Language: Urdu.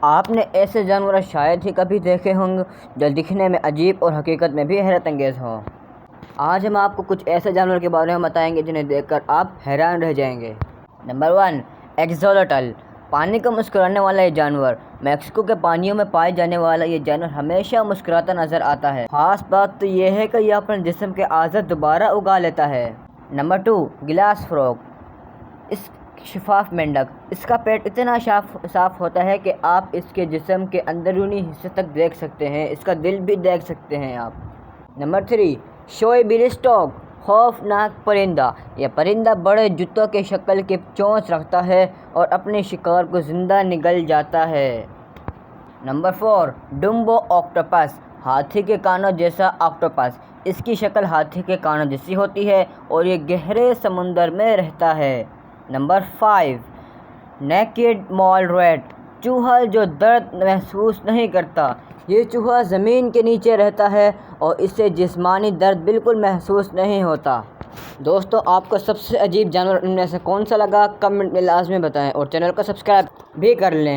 آپ نے ایسے جانور شاید ہی کبھی دیکھے ہوں گے جو دکھنے میں عجیب اور حقیقت میں بھی حیرت انگیز ہوں۔ آج ہم آپ کو کچھ ایسے جانور کے بارے میں بتائیں گے جنہیں دیکھ کر آپ حیران رہ جائیں گے۔ نمبر 1، ایکسولوٹل۔ پانی کو مسکرانے والا یہ جانور۔ میکسیکو کے پانیوں میں پائے جانے والا یہ جانور ہمیشہ مسکراتا نظر آتا ہے۔ خاص بات تو یہ ہے کہ یہ اپنے جسم کے اعضاء دوبارہ اگا لیتا ہے۔ نمبر 2، گلاس فروگ۔ شفاف مینڈک۔ اس کا پیٹ اتنا صاف ہوتا ہے کہ آپ اس کے جسم کے اندرونی حصے تک دیکھ سکتے ہیں، اس کا دل بھی دیکھ سکتے ہیں آپ۔ نمبر 3، شوئی بیلیسٹوک۔ خوفناک پرندہ۔ یہ پرندہ بڑے جوتوں کی شکل کی چونچ رکھتا ہے اور اپنے شکار کو زندہ نگل جاتا ہے۔ نمبر 4، ڈمبو آکٹوپس۔ ہاتھی کے کانوں جیسا آکٹوپس۔ اس کی شکل ہاتھی کے کانوں جیسی ہوتی ہے اور یہ گہرے سمندر میں رہتا ہے۔ نمبر 5، نیکڈ مول ریٹ۔ چوہا جو درد محسوس نہیں کرتا۔ یہ چوہا زمین کے نیچے رہتا ہے اور اسے جسمانی درد بالکل محسوس نہیں ہوتا۔ دوستو، آپ کو سب سے عجیب جانور ان میں سے کون سا لگا؟ کمنٹ میں لازمی بتائیں اور چینل کو سبسکرائب بھی کر لیں۔